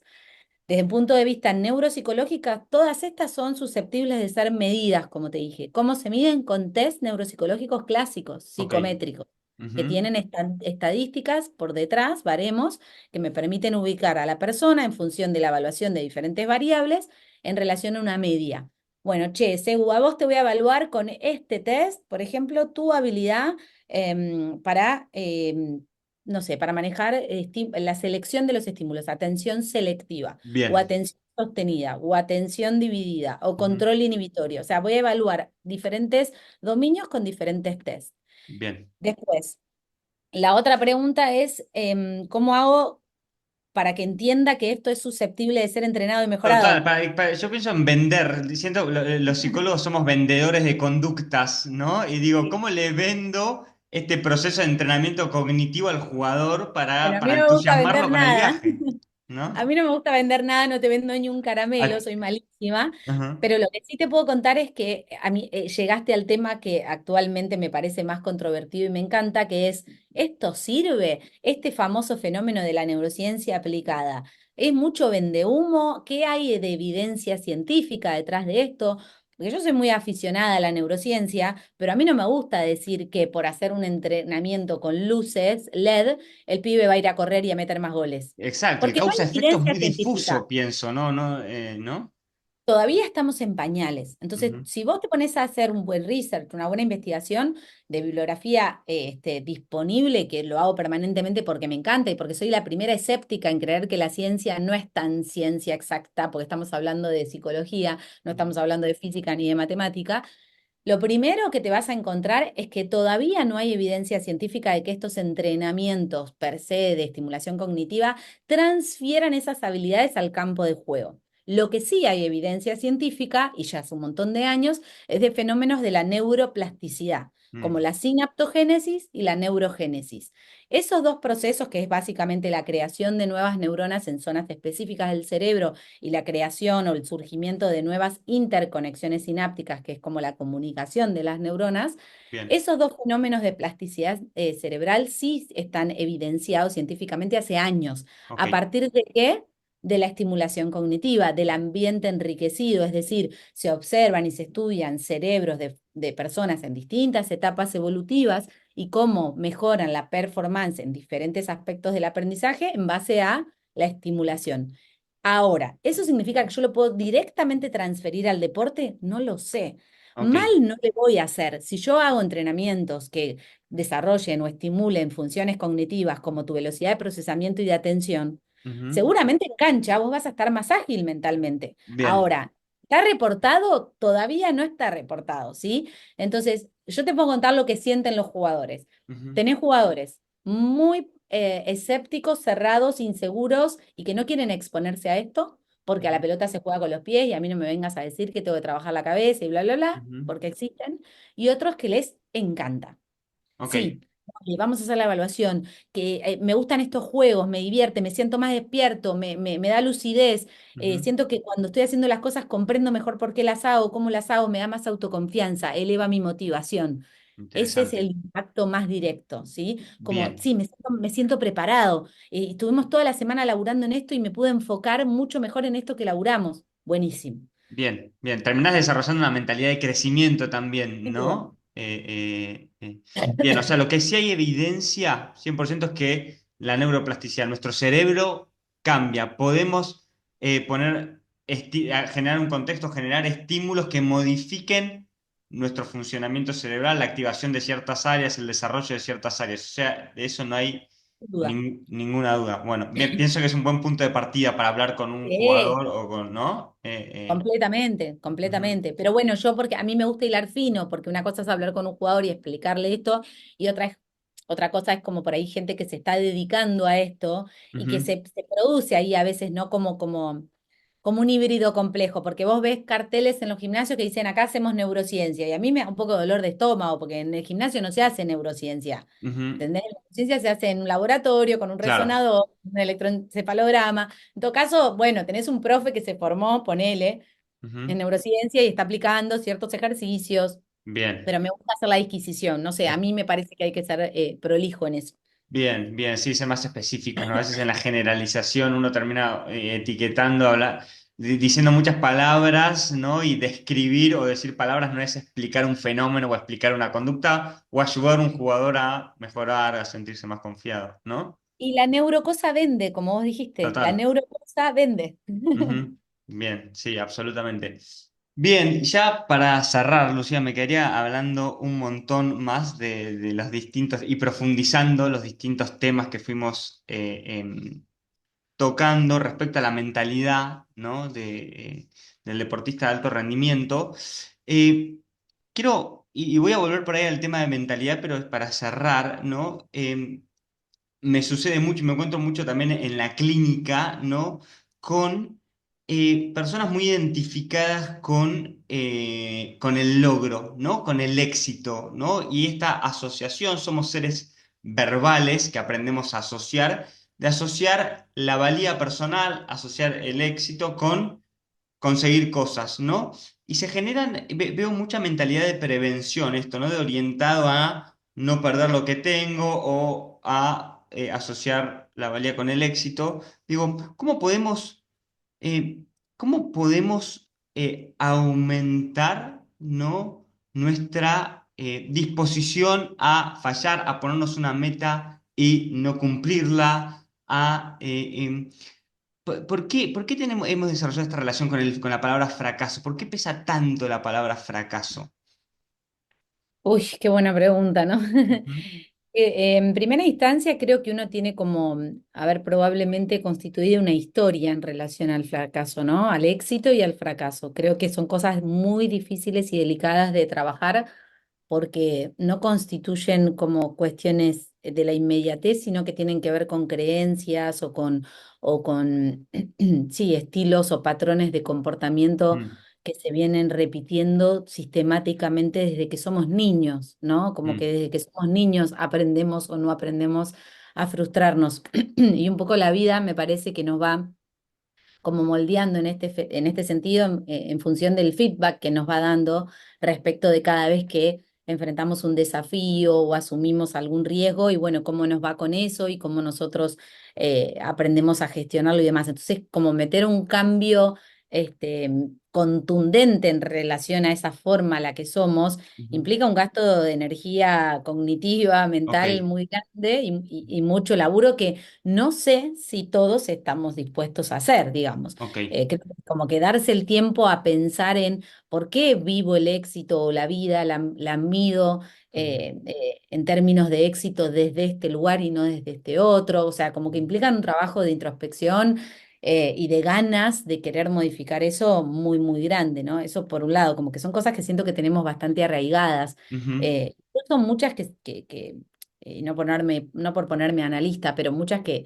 Desde el punto de vista neuropsicológico, todas estas son susceptibles de ser medidas, como te dije. ¿Cómo se miden? Con test neuropsicológicos clásicos, ok. psicométricos, que Ujú, tienen estadísticas por detrás, baremos, que me permiten ubicar a la persona en función de la evaluación de diferentes variables en relación a una media. Bueno, che, Segu, a vos te voy a evaluar con este test, por ejemplo, tu habilidad para no sé, para manejar la selección de los estímulos, atención selectiva o bien. atención sostenida o atención dividida o Ujú, control inhibitorio. O sea, voy a evaluar diferentes dominios con diferentes tests. bien. Después, la otra pregunta es, ¿cómo hago para que entienda que esto es susceptible de ser entrenado y Total, mejorado? yo pienso en vender, siento, los psicólogos somos vendedores de conductas, ¿no? Y digo, Sí. ¿cómo le vendo este proceso de entrenamiento cognitivo al jugador Bueno, a mí para no me gusta entusiasmarlo vender con el nada. viaje? A ¿No? mí no me gusta vender nada, no te vendo ni un caramelo, Ah, soy malísima, ajá. pero lo que sí te puedo contar es que a mí llegaste al tema que actualmente me parece más controvertido y me encanta, que es, ¿esto sirve? Este famoso fenómeno de la neurociencia aplicada. ¿Es mucho vendehumo? ¿Qué hay de evidencia científica detrás de esto? Porque yo soy muy aficionada a la neurociencia, pero a mí no me gusta decir que por hacer un entrenamiento con luces LED, el pibe va a ir a correr y a meter más goles. Exacto, y Porque no causa hay efectos evidencia muy difusos, científica. pienso, ¿no? ¿No? ¿No? Todavía estamos en pañales. Entonces, Ujú, si vos te pones a hacer un buen research, una buena investigación de bibliografía disponible, que lo hago permanentemente porque me encanta y porque soy la primera escéptica en creer que la ciencia no es tan ciencia exacta, porque estamos hablando de psicología, no ujú, estamos hablando de física ni de matemática, lo primero que te vas a encontrar es que todavía no hay evidencia científica de que estos entrenamientos per se de estimulación cognitiva transfieran esas habilidades al campo de juego. Lo que sí hay evidencia científica, y ya hace un montón de años, es de fenómenos de la neuroplasticidad, como mm, la sinaptogénesis y la neurogénesis. Esos dos procesos, que es básicamente la creación de nuevas neuronas en zonas específicas del cerebro y la creación o el surgimiento de nuevas interconexiones sinápticas, que es como la comunicación de las neuronas, bien, esos dos fenómenos de plasticidad cerebral sí están evidenciados científicamente hace años. ok. ¿A partir de qué? De la estimulación cognitiva, del ambiente enriquecido, es decir, se observan y se estudian cerebros de personas en distintas etapas evolutivas y cómo mejoran la performance en diferentes aspectos del aprendizaje en base a la estimulación. Ahora, ¿eso significa que yo lo puedo directamente transferir al deporte? No lo sé. Ok. Mal no le voy a hacer. Si yo hago entrenamientos que desarrollen o estimulen funciones cognitivas como tu velocidad de procesamiento y de atención, Ujú, seguramente en cancha vos vas a estar más ágil mentalmente. bien. Ahora, ¿está reportado? Todavía no está reportado, ¿sí? Entonces, yo te puedo contar lo que sienten los jugadores. Ujú, Tenés jugadores muy escépticos, cerrados, inseguros y que no quieren exponerse a esto, porque a la ujú, pelota se juega con los pies y a mí no me vengas a decir que tengo que trabajar la cabeza y bla, bla, bla, ujú. porque existen, y otros que les encanta. Ok. Sí, oye, vamos a hacer la evaluación, que me gustan estos juegos, me divierte, me siento más despierto, me da lucidez, Ujú, siento que cuando estoy haciendo las cosas comprendo mejor por qué las hago, cómo las hago, me da más autoconfianza, eleva mi motivación. Ese es el interesante. impacto más directo, ¿sí? Como, Bien, sí, me siento preparado. Estuvimos toda la semana laburando en esto y me pude enfocar mucho mejor en esto que laburamos. Buenísimo. bien, bien. Terminás desarrollando una mentalidad de crecimiento también, Sin duda. ¿no? Bien, o sea, lo que sí hay evidencia 100% es que la neuroplasticidad, nuestro cerebro cambia. Podemos generar un contexto, generar estímulos que modifiquen nuestro funcionamiento cerebral, la activación de ciertas áreas, el desarrollo de ciertas áreas. O sea, de eso no hay. duda. Ninguna duda. Bueno, pienso que es un buen punto de partida para hablar con un Sí. jugador o con, ¿no? Completamente, Ujú, completamente. Pero bueno, yo porque a mí me gusta hilar fino, porque una cosa es hablar con un jugador y explicarle esto, y otra cosa es como por ahí gente que se está dedicando a esto y que ujú, se produce ahí a veces, ¿no? Como un híbrido complejo, porque vos ves carteles en los gimnasios que dicen acá hacemos neurociencia, y a mí me da un poco de dolor de estómago, porque en el gimnasio no se hace neurociencia. ujú. ¿Entendés? La neurociencia se hace en un laboratorio con un Claro. resonador, un electroencefalograma. En todo caso, bueno, tenés un profe que se formó, ponele, en Ujú. neurociencia y está aplicando ciertos ejercicios, Bien. pero me gusta hacer la disquisición. No sé, a mí me parece que hay que ser prolijo en eso. Bien, bien, sí, ser más específicos, ¿no? A veces en la generalización uno termina etiquetando, diciendo muchas palabras, ¿no? Y describir o decir palabras no es explicar un fenómeno o explicar una conducta o ayudar a un jugador a mejorar, a sentirse más confiado, ¿no? Y la neurocosa vende, como vos dijiste, la Total. neurocosa vende. Ujú. Bien, sí, absolutamente. Bien, ya para cerrar, Lucía, me quedaría hablando un montón más de los distintos y profundizando los distintos temas que fuimos tocando respecto a la mentalidad, ¿no? Del deportista de alto rendimiento. Eh, quiero, y voy a volver por ahí al tema de mentalidad, pero para cerrar, ¿no? Me sucede mucho y me encuentro mucho también en la clínica, ¿no? Con personas muy identificadas con el logro, ¿no? Con el éxito, ¿no? Y esta asociación, somos seres verbales que aprendemos a asociar, de asociar la valía personal, asociar el éxito con conseguir cosas, ¿no? Y se generan, veo mucha mentalidad de prevención, esto, ¿no? De orientado a no perder lo que tengo o a asociar la valía con el éxito. Digo, eh, cómo podemos aumentar, ¿no? Nuestra disposición a fallar, a ponernos una meta y no cumplirla, ¿por qué hemos desarrollado esta relación con la palabra fracaso? ¿Por qué pesa tanto la palabra fracaso? Uy, qué buena pregunta, ¿no? Ujú, En primera instancia, creo que uno tiene como haber probablemente constituido una historia en relación al fracaso, ¿no? Al éxito y al fracaso. Creo que son cosas muy difíciles y delicadas de trabajar porque no constituyen como cuestiones de la inmediatez, sino que tienen que ver con creencias o con sí, estilos o patrones de comportamiento mm, que se vienen repitiendo sistemáticamente desde que somos niños, ¿no? Como que mm, desde que somos niños aprendemos o no aprendemos a frustrarnos. Y un poco la vida me parece que nos va como moldeando en este sentido en función del feedback que nos va dando respecto de cada vez que enfrentamos un desafío o asumimos algún riesgo y bueno, cómo nos va con eso y cómo nosotros aprendemos a gestionarlo y demás. Entonces, como meter un cambio contundente en relación a esa forma a la que somos, ujú. implica un gasto de energía cognitiva, Ok, mental muy grande y mucho laburo que no sé si todos estamos dispuestos a hacer, digamos. ok. Creo que como que darse el tiempo a pensar en por qué vivo el éxito o la vida, la mido Ujú, en términos de éxito desde este lugar y no desde este otro. O sea, como que ujú, implican un trabajo de introspección y de ganas de querer modificar eso muy, muy grande, ¿no? Eso por un lado, como que son cosas que siento que tenemos bastante arraigadas. ujú, Son muchas no por ponerme analista, pero muchas que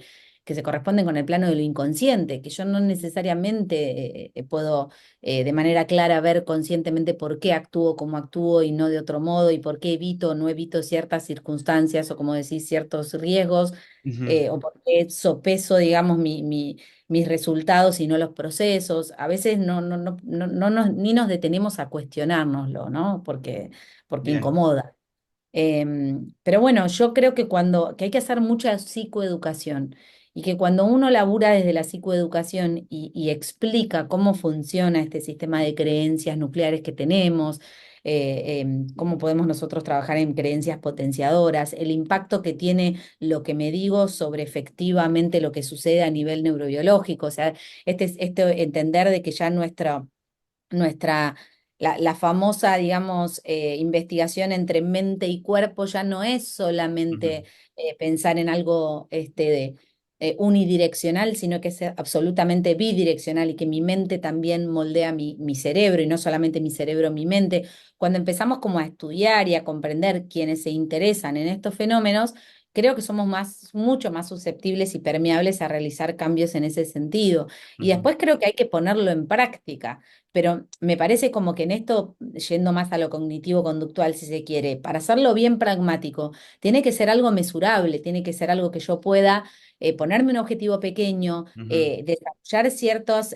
se corresponden con el plano de lo inconsciente, que yo no necesariamente puedo de manera clara ver conscientemente por qué actúo como actúo y no de otro modo, y por qué evito o no evito ciertas circunstancias o, como decís, ciertos riesgos, ujú. o por qué sopeso, digamos, mis resultados y no los procesos. A veces ni nos detenemos a cuestionárnoslo, ¿no? Porque Bien. incomoda. Pero bueno, yo creo que hay que hacer mucha psicoeducación y que cuando uno labura desde la psicoeducación y explica cómo funciona este sistema de creencias nucleares que tenemos, cómo podemos nosotros trabajar en creencias potenciadoras, el impacto que tiene lo que me digo sobre efectivamente lo que sucede a nivel neurobiológico, o sea, este entender de que ya nuestra la famosa, digamos, investigación entre mente y cuerpo ya no es Ujú, solamente pensar en algo unidireccional, sino que es absolutamente bidireccional y que mi mente también moldea mi cerebro y no solamente mi cerebro, mi mente. Cuando empezamos como a estudiar y a comprender quienes se interesan en estos fenómenos, creo que somos mucho más susceptibles y permeables a realizar cambios en ese sentido. Y ujú, después creo que hay que ponerlo en práctica, pero me parece como que en esto, yendo más a lo cognitivo-conductual, si se quiere, para hacerlo bien pragmático, tiene que ser algo mesurable, tiene que ser algo que yo pueda ponerme un objetivo pequeño, ujú. desarrollar ciertos,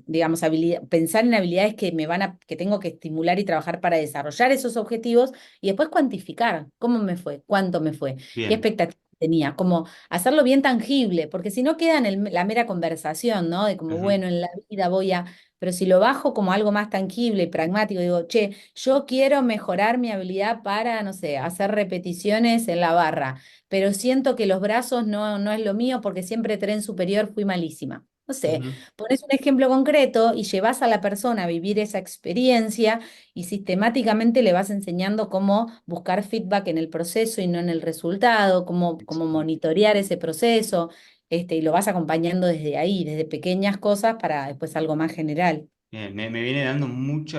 digamos, pensar en habilidades que tengo que estimular y trabajar para desarrollar esos objetivos y después cuantificar cómo me fue, cuánto me fue, qué Bien. expectativas tenía, como hacerlo bien tangible, porque si no queda en la mera conversación, ¿no? De como, Ujú. bueno, en la vida voy a... Pero si lo bajo como algo más tangible y pragmático, digo, che, yo quiero mejorar mi habilidad para, no sé, hacer repeticiones en la barra, pero siento que los brazos no es lo mío porque siempre tren superior fui malísima. No sé, Ujú. pones un ejemplo concreto y llevas a la persona a vivir esa experiencia y sistemáticamente le vas enseñando cómo buscar feedback en el proceso y no en el resultado, cómo Excelente. monitorear ese proceso, y lo vas acompañando desde ahí, desde pequeñas cosas para después algo más general. Bien, me viene dando mucho,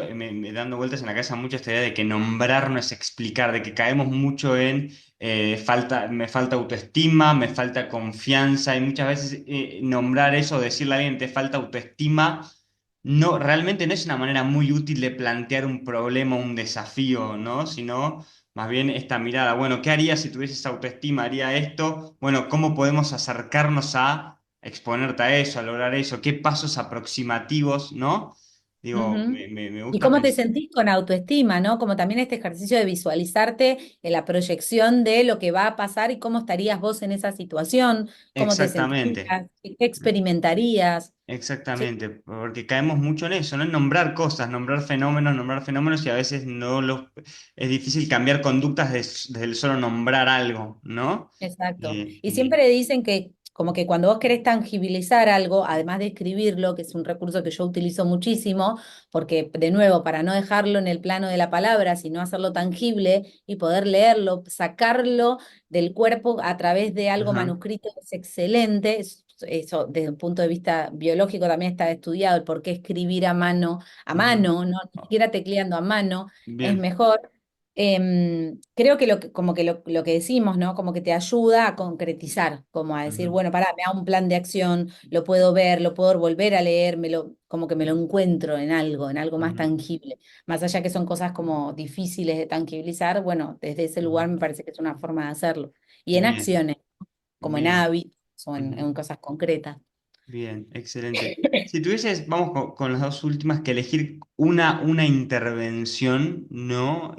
dando vueltas en la cabeza mucho esta idea de que nombrar no es explicar, de que caemos mucho en me falta autoestima, me falta confianza, y muchas veces nombrar eso, decirle a alguien te falta autoestima, no, realmente no es una manera muy útil de plantear un problema, un desafío, ¿no? Sino más bien esta mirada, bueno, ¿qué haría si tuvieses autoestima? ¿Haría esto? Bueno, ¿cómo podemos acercarnos a exponerte a eso, a lograr eso? ¿Qué pasos aproximativos, ¿no? Digo, Ujú. me ¿Y gusta cómo te pensar. sentís con autoestima, ¿no? Como también este ejercicio de visualizarte en la proyección de lo que va a pasar y cómo estarías vos en esa situación, cómo te Exactamente, sentirías, qué experimentarías. Sí, exactamente, porque caemos mucho en eso, ¿no? En nombrar fenómenos y a veces no los... Es difícil cambiar conductas desde el solo nombrar algo, ¿no? exacto. Y Y... siempre dicen que como que cuando vos querés tangibilizar algo, además de escribirlo, que es un recurso que yo utilizo muchísimo, porque de nuevo, para no dejarlo en el plano de la palabra, sino hacerlo tangible y poder leerlo, sacarlo del cuerpo a través de algo Ajá, manuscrito es excelente. Eso desde un punto de vista biológico también está estudiado, el por qué escribir a ujú. mano, no ni siquiera tecleando a mano, es Bien, mejor. Creo que como que lo que decimos, ¿no? Como que te ayuda a concretizar, como a decir, ujú, bueno, pará, me hago un plan de acción, lo puedo ver, lo puedo volver a leer, como que me lo encuentro en algo más ujú, tangible. Más allá que son cosas como difíciles de tangibilizar, bueno, desde ese ujú. lugar me parece que es una forma de hacerlo. Y en Bien, acciones, como en bien. hábitos o Ujú. en cosas concretas. Bien, excelente. Si tuvieses, vamos con las dos últimas, que elegir una intervención, ¿no?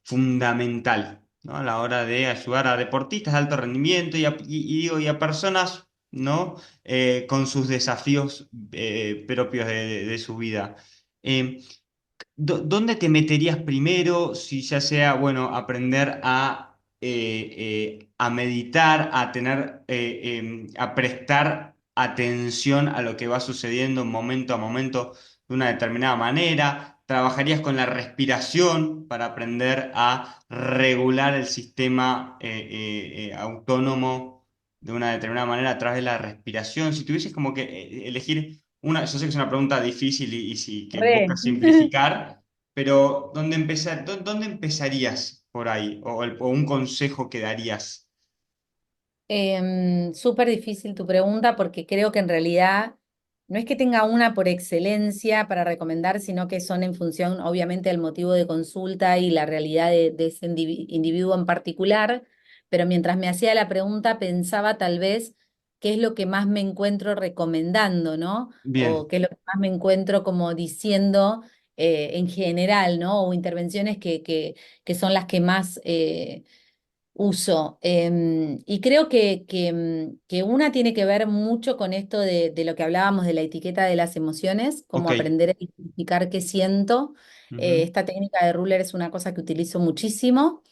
Fundamental, ¿no? A la hora de ayudar a deportistas de alto rendimiento y digo, y a personas, ¿no? Con sus desafíos propios de su vida. Eh, ¿Dónde te meterías primero? Si ya sea, bueno, aprender a meditar, a tener, a prestar atención a lo que va sucediendo momento a momento de una determinada manera. ¿Trabajarías con la respiración para aprender a regular el sistema autónomo de una determinada manera a través de la respiración? Si tuvieses como que elegir una, yo sé que es una pregunta difícil y si que busca Re. simplificar, pero ¿dónde empezarías por ahí? O un consejo que darías. Súper difícil tu pregunta porque creo que en realidad no es que tenga una por excelencia para recomendar, sino que son en función, obviamente, del motivo de consulta y la realidad de ese individuo en particular. Pero mientras me hacía la pregunta, pensaba tal vez qué es lo que más me encuentro recomendando, ¿no? O Bien, qué es lo que más me encuentro como diciendo en general, ¿no? O intervenciones que son las que más... uso. Y creo que una tiene que ver mucho con esto de lo que hablábamos de la etiqueta de las emociones, como ok. aprender a identificar qué siento. Ujú, Esta técnica de Ruler es una cosa que utilizo muchísimo.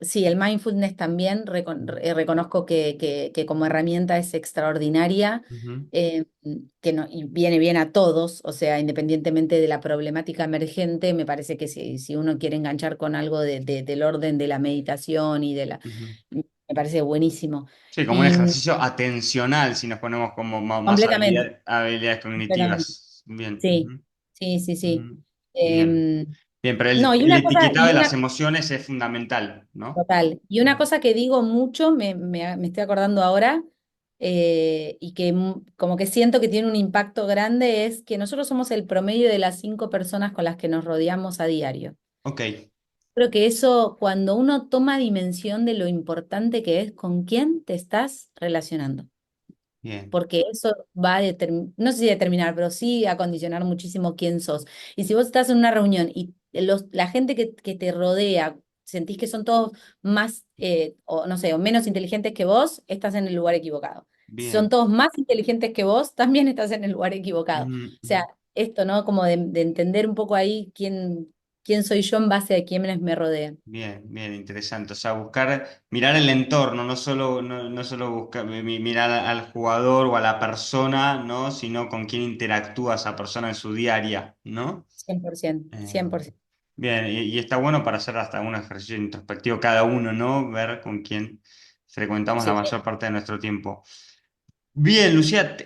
Sí, el mindfulness también reconozco que como herramienta es extraordinaria, Ujú, em, que no, y viene bien a todos, o sea, independientemente de la problemática emergente, me parece que si uno quiere enganchar con algo del orden de la meditación y ujú. me parece buenísimo. Sí, como un Y ejercicio atencional, si nos ponemos como más completamente, habilidades completamente. cognitivas. Bien. Sí, Ujú, sí, sí, sí. ujú. Bien. Em, Bien, pero no, el etiquetado de las emociones es fundamental, ¿no? total. Y una cosa que digo mucho, me estoy acordando ahora, y que como que siento que tiene un impacto grande, es que nosotros somos el promedio de las 5 personas con las que nos rodeamos a diario. Ok, Creo que eso, cuando uno toma dimensión de lo importante que es con quién te estás relacionando, bien, porque eso va a determinar, no sé si determinar, pero sí a condicionar muchísimo quién sos. Y si vos estás en una reunión y la gente que te rodea, sentís que son todos más, o no sé, o menos inteligentes que vos, estás en el lugar equivocado. Si son bien. todos más inteligentes que vos, también estás en el lugar equivocado. O Ujú, sea, ujú. esto, ¿no? Como de entender un poco ahí quién soy yo en base a quiénes me rodean. Bien, bien, interesante. O sea, mirar el entorno, no solo buscar, mirar al jugador o a la persona, ¿no? Sino con quién interactúa esa persona en su diaria, ¿no? 100%, Eh, 100%. bien, y está bueno para hacer hasta un ejercicio introspectivo cada uno, ¿no? Ver con quién frecuentamos la Sí, mayor parte de nuestro tiempo. Bien, Lucía,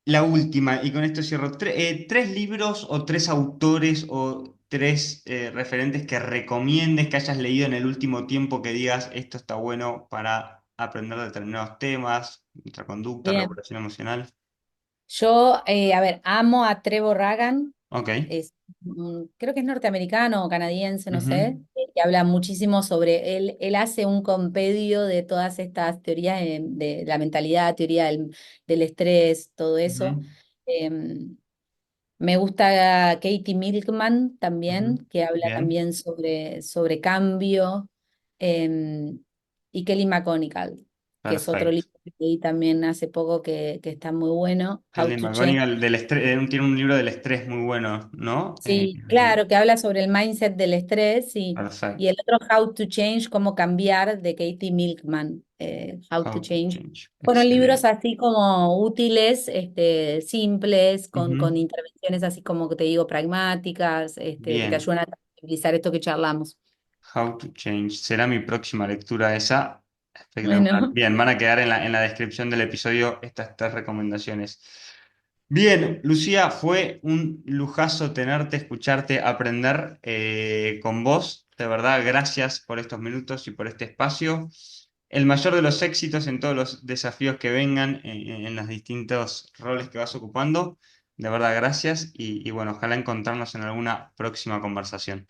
la última, y con esto cierro. Tres libros o tres autores o tres referentes que recomiendes que hayas leído en el último tiempo que digas esto está bueno para aprender determinados temas, nuestra conducta, bien. regulación emocional. Yo, a ver, amo a Trevor Ragan, Ok. creo que es norteamericano o canadiense, no sé, Ujú, que habla muchísimo sobre él hace un compendio de todas estas teorías de la mentalidad, teoría del estrés, todo eso. ujú, Em, Me gusta Katie Milkman ujú. también, que habla Bien, también sobre cambio, y Kelly McGonigal, que es otro perfecto. libro que leí también hace poco que está muy bueno, How Kelly to Change. McGonigal del estrés, tiene un libro del estrés muy bueno, ¿no? Sí, claro, que habla sobre el mindset del estrés y Perfecto. el otro How to Change, cómo cambiar, de Katie Milkman, How to How to Change. change. Fueron libros Excelente. así como útiles, simples, con Ujú. intervenciones así como que te digo, pragmáticas, que te Bien. ayudan a utilizar esto que charlamos. How to Change. Será mi próxima lectura esa. Espectacular. Bueno, Bien, van a quedar en la descripción del episodio estas tres recomendaciones. Bien, Lucía, fue un lujazo tenerte, escucharte, aprender con vos. De verdad, gracias por estos minutos y por este espacio. El mayor de los éxitos en todos los desafíos que vengan en los distintos roles que vas ocupando. De verdad, gracias y bueno, ojalá encontrarnos en alguna próxima conversación.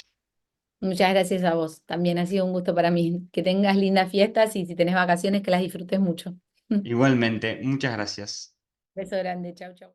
muchas gracias a vos. También ha sido un gusto para mí. Que tengas lindas fiestas y si tenés vacaciones, que las disfrutes mucho. Igualmente, muchas gracias. Beso grande, chau, chau.